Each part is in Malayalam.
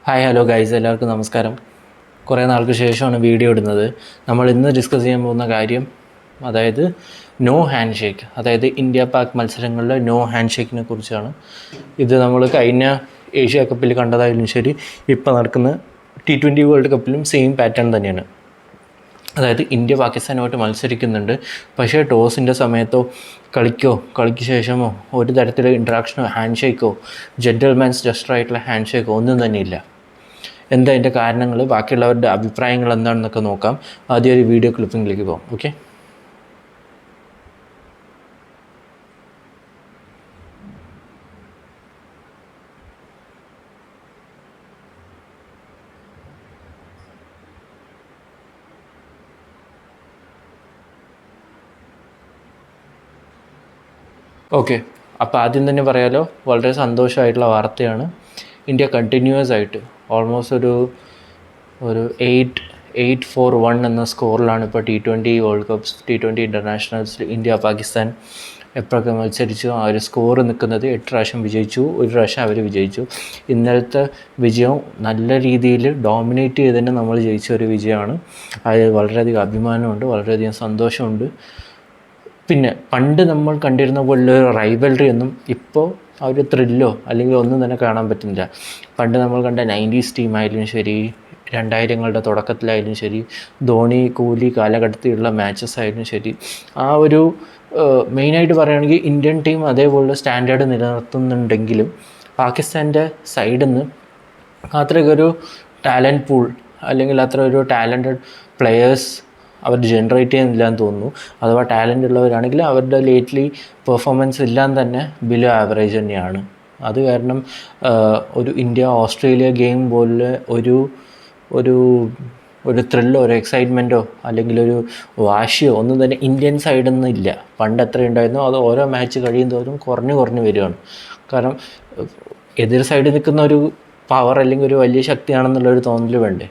ഹായ് ഹലോ ഗൈസ്, എല്ലാവർക്കും നമസ്കാരം. കുറേ നാൾക്ക് ശേഷമാണ് വീഡിയോ ഇടുന്നത്. നമ്മൾ ഇന്ന് ഡിസ്കസ് ചെയ്യാൻ പോകുന്ന കാര്യം അതായത് നോ ഹാൻഡ് ഷേക്ക്, അതായത് ഇന്ത്യ പാക് മത്സരങ്ങളിലെ നോ ഹാൻഡ് ഷേക്കിനെ കുറിച്ചാണ്. ഇത് നമ്മൾ കഴിഞ്ഞ ഏഷ്യ കപ്പിൽ കണ്ടതായാലും ശരി, ഇപ്പോൾ നടക്കുന്ന T20 വേൾഡ് കപ്പിലും സെയിം പാറ്റേൺ തന്നെയാണ്. അതായത് ഇന്ത്യ പാകിസ്ഥാനുമായിട്ട് മത്സരിക്കുന്നുണ്ട്, പക്ഷേ ടോസിൻ്റെ സമയത്തോ കളിക്ക് ശേഷമോ ഒരു തരത്തിലുള്ള ഇൻട്രാക്ഷനോ ഹാൻഡ് ഷേക്കോ ജെൻറ്റിൽമാൻസ് ജസ്റ്ററായിട്ടുള്ള ഹാൻഡ് ഷേക്കോ ഒന്നും തന്നെയില്ല. എന്താ അതിൻ്റെ കാരണങ്ങൾ, ബാക്കിയുള്ളവരുടെ അഭിപ്രായങ്ങൾ എന്താണെന്നൊക്കെ നോക്കാം. ആദ്യം ഒരു വീഡിയോ ക്ലിപ്പിങ്ങിലേക്ക് പോകാം. ഓക്കെ, അപ്പോൾ ആദ്യം തന്നെ പറയാലോ, വളരെ സന്തോഷമായിട്ടുള്ള വാർത്തയാണ്. ഇന്ത്യ കണ്ടിന്യൂസ് ആയിട്ട് ഓൾമോസ്റ്റ് ഒരു 8-4-1 എന്ന സ്കോറിലാണ് ഇപ്പോൾ T20 വേൾഡ് കപ്സ്, T20 ഇൻ്റർനാഷണൽസിൽ ഇന്ത്യ പാകിസ്ഥാൻ എപ്പോഴൊക്കെ മത്സരിച്ചു ആ ഒരു സ്കോർ നിൽക്കുന്നത്. 8 പ്രാവശ്യം വിജയിച്ചു, 1 പ്രാവശ്യം അവർ വിജയിച്ചു. ഇന്നലത്തെ വിജയം നല്ല രീതിയിൽ ഡോമിനേറ്റ് ചെയ്ത് തന്നെ നമ്മൾ ജയിച്ച ഒരു വിജയമാണ്. അത് വളരെയധികം അഭിമാനമുണ്ട്, വളരെയധികം സന്തോഷമുണ്ട്. പിന്നെ പണ്ട് നമ്മൾ കണ്ടിരുന്ന പോലുള്ള ഒരു റൈവൽറി ഒന്നും ഇപ്പോൾ ആ ഒരു ത്രില്ലോ അല്ലെങ്കിൽ ഒന്നും തന്നെ കാണാൻ പറ്റുന്നില്ല. പണ്ട് നമ്മൾ കണ്ട 90s ടീമായാലും ശരി, 2000ങ്ങളുടെ തുടക്കത്തിലായാലും ശരി, ധോണി കോഹ്ലി കാലഘട്ടത്തിലുള്ള മാച്ചസ് ആയാലും ശരി, ആ ഒരു മെയിനായിട്ട് പറയുകയാണെങ്കിൽ ഇന്ത്യൻ ടീം അതേപോലുള്ള സ്റ്റാൻഡേർഡ് നിലനിർത്തുന്നുണ്ടെങ്കിലും പാകിസ്ഥാൻ്റെ സൈഡിൽ നിന്ന് അത്രയ്ക്കൊരു ടാലൻറ്റ് പൂൾ അല്ലെങ്കിൽ അത്ര ഒരു ടാലൻറ്റഡ് പ്ലെയേഴ്സ് അവർ ജനറേറ്റ് ചെയ്യുന്നില്ല എന്ന് തോന്നുന്നു. അഥവാ ടാലൻ്റ് ഉള്ളവരാണെങ്കിൽ അവരുടെ ലേറ്റ്ലി പെർഫോമൻസ് എല്ലാം തന്നെ ബിലോ ആവറേജ് തന്നെയാണ്. അത് കാരണം ഒരു ഇന്ത്യ ഓസ്ട്രേലിയ ഗെയിം പോലെ ഒരു ത്രില്ലോ ഒരു എക്സൈറ്റ്മെൻറ്റോ അല്ലെങ്കിൽ ഒരു വാശിയോ ഒന്നും തന്നെ ഇന്ത്യൻ സൈഡിൽ നിന്ന് ഇല്ല. പണ്ട് എത്ര ഉണ്ടായിരുന്നോ അത് ഓരോ മാച്ച് കഴിയും തോറും കുറഞ്ഞു വരികയാണ്. കാരണം എതിർ സൈഡിൽ നിൽക്കുന്ന ഒരു പവർ അല്ലെങ്കിൽ ഒരു വലിയ ശക്തിയാണെന്നുള്ളൊരു തോന്നൽ വേണ്ടേ.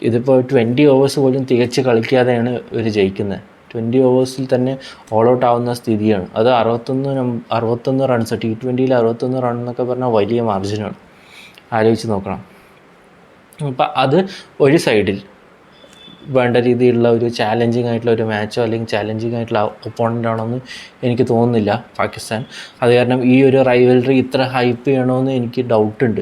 ഇതിപ്പോൾ 20 ഓവേഴ്സ് പോലും തികച്ച് കളിക്കാതെയാണ് ഇവർ ജയിക്കുന്നത്. 20 ഓവേഴ്സിൽ തന്നെ ഓൾ ഔട്ട് ആവുന്ന സ്ഥിതിയാണ്. അത് 61 റൺസ്, T20യിൽ 61 റൺ എന്നൊക്കെ പറഞ്ഞാൽ വലിയ മാർജിനാണ്. ആലോചിച്ച് നോക്കണം. അപ്പം അത് ഒരു സൈഡിൽ വേണ്ട രീതിയിലുള്ള ഒരു ചാലഞ്ചിങ് ആയിട്ടുള്ള ഒരു മാച്ചോ അല്ലെങ്കിൽ ചാലഞ്ചിങ് ആയിട്ടുള്ള ഒപ്പോണൻ്റ് ആണോയെന്ന് എനിക്ക് തോന്നുന്നില്ല പാകിസ്ഥാൻ. അത് കാരണം ഈ ഒരു റൈവൽറി ഇത്ര ഹൈപ്പ് ചെയ്യണമെന്ന് എനിക്ക് ഡൗട്ടുണ്ട്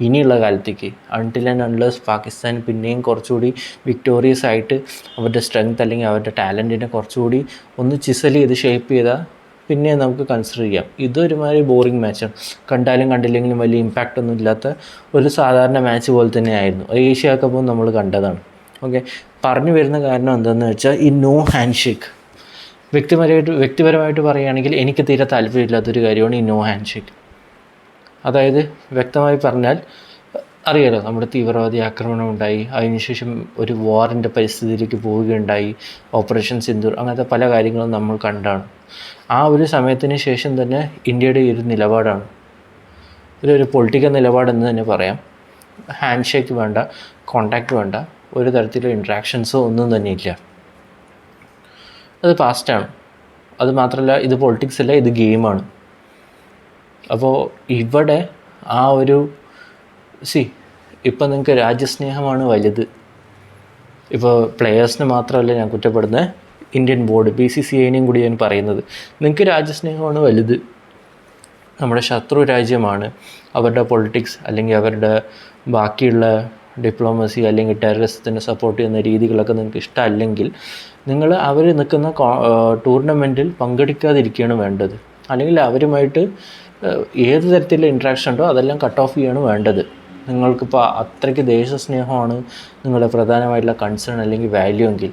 ഇനിയുള്ള കാലത്തേക്ക്. അൺടിൽ ആൻഡ് അൺലെസ് പാകിസ്ഥാൻ പിന്നെയും കുറച്ചുകൂടി വിക്ടോറിയസ് ആയിട്ട് അവരുടെ സ്ട്രെങ്ത് അല്ലെങ്കിൽ അവരുടെ ടാലൻറ്റിനെ കുറച്ചുകൂടി ഒന്ന് ചിസൽ ചെയ്ത് ഷേപ്പ് ചെയ്താൽ പിന്നെ നമുക്ക് കൺസിഡർ ചെയ്യാം. ഇതൊരുമാതിരി ബോറിങ് മാച്ചാണ്. കണ്ടാലും കണ്ടില്ലെങ്കിലും വലിയ ഇമ്പാക്റ്റ് ഒന്നും ഇല്ലാത്ത ഒരു സാധാരണ മാച്ച് പോലെ തന്നെയായിരുന്നു. ഏഷ്യ കപ്പും നമ്മൾ കണ്ടതാണ്. ഓക്കെ, പറഞ്ഞു വരുന്ന കാരണം എന്താണെന്ന് വെച്ചാൽ ഈ നോ ഹാൻഡ് ഷേക്ക് വ്യക്തിപരമായിട്ട് പറയുകയാണെങ്കിൽ എനിക്ക് തീരെ താല്പര്യമില്ലാത്തൊരു കാര്യമാണ് ഈ നോ ഹാൻഡ് ഷേക്ക്. അതായത് വ്യക്തമായി പറഞ്ഞാൽ അറിയാലോ, നമ്മുടെ തീവ്രവാദി ആക്രമണം ഉണ്ടായി, അതിനുശേഷം ഒരു വാറിൻ്റെ പരിസ്ഥിതിയിലേക്ക് പോവുകയുണ്ടായി, ഓപ്പറേഷൻ സിന്ദൂർ, അങ്ങനത്തെ പല കാര്യങ്ങളും നമ്മൾ കണ്ടാണ്. ആ ഒരു സമയത്തിന് ശേഷം തന്നെ ഇന്ത്യയുടെ ഒരു നിലപാടാണ്, ഒരു പൊളിറ്റിക്കൽ നിലപാടെന്ന് തന്നെ പറയാം. ഹാൻഡ് ഷേക്ക് വേണ്ട, കോണ്ടാക്റ്റ് വേണ്ട, ഒരു തരത്തിലുള്ള ഇൻട്രാക്ഷൻസോ ഒന്നും തന്നെ ഇല്ല. അത് പാസ്റ്റാണ്. അത് മാത്രമല്ല, ഇത് പൊളിറ്റിക്സ് അല്ല, ഇത് ഗെയിമാണ്. അപ്പോൾ ഇവിടെ ആ ഒരു ഇപ്പം നിങ്ങൾക്ക് രാജ്യസ്നേഹമാണ് വലുത്. ഇപ്പോൾ പ്ലെയേഴ്സിന് മാത്രമല്ല ഞാൻ കുറ്റപ്പെടുന്നത്, ഇന്ത്യൻ ബോർഡ് BCCIനെയും കൂടി ഞാൻ പറയുന്നത്. നിങ്ങൾക്ക് രാജ്യസ്നേഹമാണ് വലുത്. നമ്മുടെ ശത്രു രാജ്യമാണ്, അവരുടെ പൊളിറ്റിക്സ് അല്ലെങ്കിൽ അവരുടെ ബാക്കിയുള്ള ഡിപ്ലോമസി അല്ലെങ്കിൽ ടെററിസത്തിനെ സപ്പോർട്ട് ചെയ്യുന്ന രീതികളൊക്കെ നിങ്ങൾക്ക് ഇഷ്ടമല്ലെങ്കിൽ നിങ്ങൾ അവർ നിൽക്കുന്ന ടൂർണമെൻറ്റിൽ പങ്കെടുക്കാതിരിക്കുകയാണ് വേണ്ടത്. അല്ലെങ്കിൽ അവരുമായിട്ട് ഏത് തരത്തിലുള്ള ഇൻട്രാക്ഷൻ ഉണ്ടോ അതെല്ലാം കട്ട് ഓഫ് ചെയ്യുകയാണ് വേണ്ടത്. നിങ്ങൾക്കിപ്പോൾ അത്രയ്ക്ക് ദേശസ്നേഹമാണ് നിങ്ങളുടെ പ്രധാനമായിട്ടുള്ള കൺസേൺ അല്ലെങ്കിൽ വാല്യൂ എങ്കിൽ.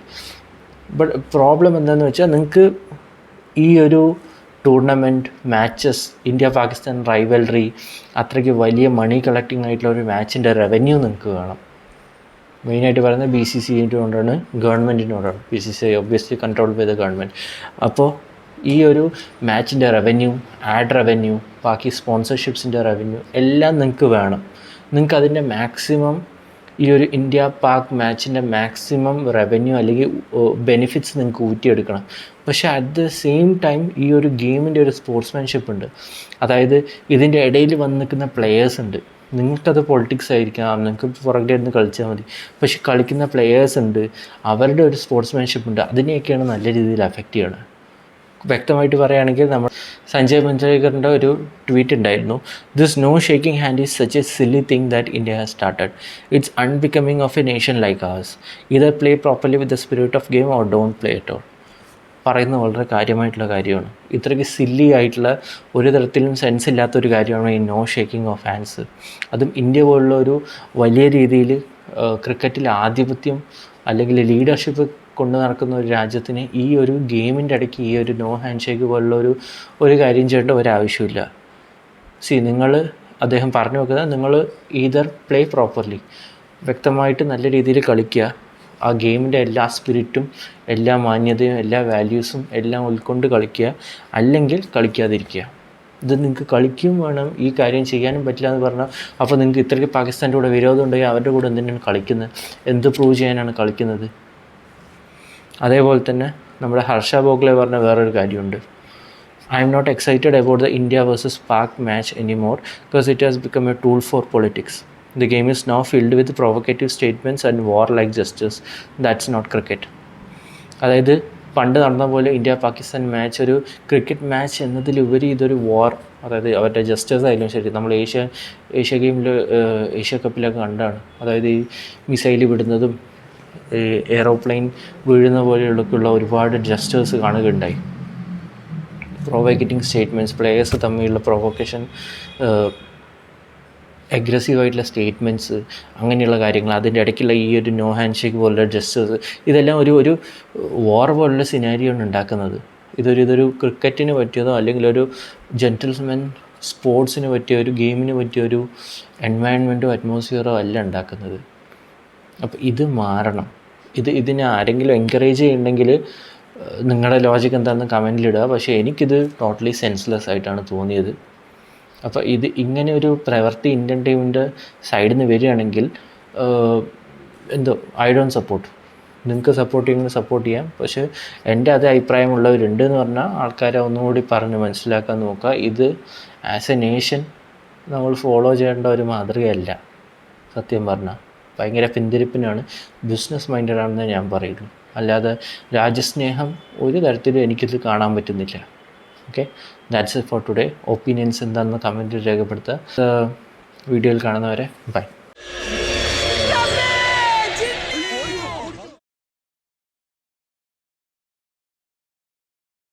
ബട്ട് പ്രോബ്ലം എന്താണെന്ന് വെച്ചാൽ, നിങ്ങൾക്ക് ഈ ഒരു tournament matches, India Pakistan rivalry, അത്രയ്ക്ക് വലിയ മണി കളക്റ്റിംഗ് ആയിട്ടുള്ള ഒരു മാച്ചിൻ്റെ റവന്യൂ നിങ്ങൾക്ക് വേണം. മെയിനായിട്ട് പറയുന്നത് BCCIൻ്റെ കൊണ്ടാണ്, ഗവൺമെൻറ്റിൻ്റെ കൊണ്ടാണ്. BCCI obviously control by the government. അപ്പോൾ ഈ ഒരു മാച്ചിൻ്റെ റവന്യൂ, ആഡ് റവന്യൂ, ബാക്കി സ്പോൺസർഷിപ്സിൻ്റെ റവന്യൂ എല്ലാം നിങ്ങൾക്ക് വേണം. നിങ്ങൾക്ക് അതിൻ്റെ മാക്സിമം, ഈ ഒരു ഇന്ത്യ പാക് മാച്ചിൻ്റെ മാക്സിമം റവന്യൂ അല്ലെങ്കിൽ ബെനിഫിറ്റ്സ് നിങ്ങൾക്ക് ഊറ്റിയെടുക്കണം. പക്ഷേ അറ്റ് ദ സെയിം ടൈം ഈ ഒരു ഗെയിമിൻ്റെ ഒരു സ്പോർട്സ്മാൻഷിപ്പ് ഉണ്ട്. അതായത് ഇതിൻ്റെ ഇടയിൽ വന്ന് നിൽക്കുന്ന പ്ലെയേഴ്സ് ഉണ്ട്. നിങ്ങൾക്കത് പൊളിറ്റിക്സ് ആയിരിക്കാം, നിങ്ങൾക്ക് പുറകെ ഇരുന്ന് കളിച്ചാൽ മതി. പക്ഷെ കളിക്കുന്ന പ്ലെയേഴ്സ് ഉണ്ട്, അവരുടെ ഒരു സ്പോർട്സ്മാൻഷിപ്പ് ഉണ്ട്, അതിനെയൊക്കെയാണ് നല്ല രീതിയിൽ അഫക്റ്റ് ചെയ്യണം. വ്യക്തമായിട്ട് പറയുകയാണെങ്കിൽ നമ്മൾ സഞ്ജയ് മഞ്ജരേക്കറിൻ്റെ ഒരു ട്വീറ്റ് ഉണ്ടായിരുന്നു, this no shaking hand is such a silly thing that India has started. It's unbecoming of a nation like us. Either play properly with the spirit of game or don't play at all. പറയുന്നത് വളരെ കാര്യമായിട്ടുള്ള കാര്യമാണ്. ഇത്രയ്ക്ക് സില്ലി ആയിട്ടുള്ള ഒരു തരത്തിലും സെൻസ് ഇല്ലാത്തൊരു കാര്യമാണ് ഈ നോ ഷേക്കിംഗ് ഓഫ് ഹാൻഡ്സ്. അതും ഇന്ത്യ പോലുള്ള ഒരു വലിയ രീതിയിൽ ക്രിക്കറ്റിൽ ആധിപത്യം അല്ലെങ്കിൽ ലീഡർഷിപ്പ് കൊണ്ടു നടക്കുന്ന ഒരു രാജ്യത്തിന് ഈ ഒരു ഗെയിമിൻ്റെ ഇടയ്ക്ക് ഈ ഒരു നോ ഹാൻഡ് ഷേക്ക് പോലുള്ള ഒരു കാര്യം ചെയ്യേണ്ട ഒരാവശ്യമില്ല. അദ്ദേഹം പറഞ്ഞു വെക്കുന്നത്, നിങ്ങൾ ഈദർ പ്ലേ പ്രോപ്പർലി, വ്യക്തമായിട്ട് നല്ല രീതിയിൽ കളിക്കുക, ആ ഗെയിമിൻ്റെ എല്ലാ സ്പിരിറ്റും എല്ലാ മാന്യതയും എല്ലാ വാല്യൂസും എല്ലാം ഉൾക്കൊണ്ട് കളിക്കുക, അല്ലെങ്കിൽ കളിക്കാതിരിക്കുക. ഇത് നിങ്ങൾക്ക് കളിക്കുകയും വേണം, ഈ കാര്യം ചെയ്യാനും പറ്റില്ല എന്ന് പറഞ്ഞാൽ അപ്പോൾ നിങ്ങൾക്ക് ഇത്രയ്ക്ക് പാകിസ്ഥാൻ്റെ കൂടെ വിരോധം ഉണ്ടെങ്കിൽ അവരുടെ കൂടെ എന്തിനാണ് കളിക്കുന്നത്? എന്ത് പ്രൂവ് ചെയ്യാനാണ് കളിക്കുന്നത്? അതേപോലെ തന്നെ നമ്മുടെ ഹർഷ ബോഗ്ലെ പറഞ്ഞ വേറൊരു കാര്യമുണ്ട്, I am not excited about the India versus Pak match anymore because it has become a tool for politics. The game is now filled with provocative statements and war-like gestures. That's not cricket. അതായത് പണ്ട് നടന്ന പോലെ ഇന്ത്യ പാകിസ്ഥാൻ മാച്ച് ഒരു ക്രിക്കറ്റ് മാച്ച് എന്നതിലുപരി ഇതൊരു വാർ, അതായത് അവരുടെ ജസ്റ്റേഴ്സ് ആയാലും ശരി, നമ്മൾ ഏഷ്യ ഗെയിമിൽ ഏഷ്യ കപ്പിലൊക്കെ കണ്ടാണ്. അതായത് ഈ മിസൈൽ വിടുന്നതും എയറോപ്ലെയിൻ വീഴുന്ന പോലെയുള്ള ഒരുപാട് ജസ്റ്റേഴ്സ് കാണുകയുണ്ടായി. പ്രൊവോക്കേറ്റിംഗ് സ്റ്റേറ്റ്മെൻറ്റ്സ്, പ്ലേയേഴ്സ് തമ്മിലുള്ള പ്രൊവോക്കേഷൻ, അഗ്രസീവായിട്ടുള്ള സ്റ്റേറ്റ്മെൻറ്റ്സ്, അങ്ങനെയുള്ള കാര്യങ്ങൾ, അതിൻ്റെ ഇടയ്ക്കുള്ള ഈ ഒരു നോ ഹാൻഡ് ഷേക്ക് പോലുള്ള ജസ്റ്റേഴ്സ്, ഇതെല്ലാം ഒരു വാർ പോലുള്ള സിനാരിയാണ് ഉണ്ടാക്കുന്നത്. ഇതൊരു ക്രിക്കറ്റിന് പറ്റിയതോ അല്ലെങ്കിൽ ഒരു ജെൻറ്റിൽസ്മാൻ സ്പോർട്സിന് പറ്റിയ ഒരു ഗെയിമിന് പറ്റിയ ഒരു എൻവയൺമെൻറ്റോ അറ്റ്മോസ്ഫിയറോ അല്ല ഉണ്ടാക്കുന്നത്. അപ്പോൾ ഇത് മാറണം. ഇതിനെ ആരെങ്കിലും എൻകറേജ് ചെയ്യുന്നുണ്ടെങ്കിൽ നിങ്ങളുടെ ലോജിക്ക് എന്താണെന്ന് കമൻറ്റിലിടുക. പക്ഷേ എനിക്കിത് ടോട്ടലി സെൻസ്ലെസ് ആയിട്ടാണ് തോന്നിയത്. അപ്പോൾ ഇങ്ങനെ ഒരു പ്രവൃത്തി ഇന്ത്യൻ ടീമിൻ്റെ സൈഡിൽ നിന്ന് വരികയാണെങ്കിൽ ഐ ഡോണ്ട് സപ്പോർട്ട്. നിങ്ങൾക്ക് സപ്പോർട്ട് ചെയ്യുന്നത് സപ്പോർട്ട് ചെയ്യാം, പക്ഷേ എൻ്റെ അതേ അഭിപ്രായമുള്ളവരുണ്ട് എന്ന് പറഞ്ഞാൽ ആൾക്കാരെ ഒന്നുകൂടി പറഞ്ഞ് മനസ്സിലാക്കാൻ നോക്കുക. ഇത് ആസ് എ നേഷൻ നമ്മൾ ഫോളോ ചെയ്യേണ്ട ഒരു മാതൃകയല്ല. സത്യം പറഞ്ഞാൽ ഭയങ്കര പിന്തിരിപ്പിനാണ്, ബിസിനസ് മൈൻഡഡാണെന്ന് ഞാൻ പറയുള്ളൂ. അല്ലാതെ രാജ്യസ്നേഹം ഒരു തരത്തിലും എനിക്കിത് കാണാൻ പറ്റുന്നില്ല. Okay, that's it for today. Opinions എന്താണെന്ന് കമൻറ്റിൽ രേഖപ്പെടുത്തുക. വീഡിയോയിൽ കാണുന്നവരെ ബൈ.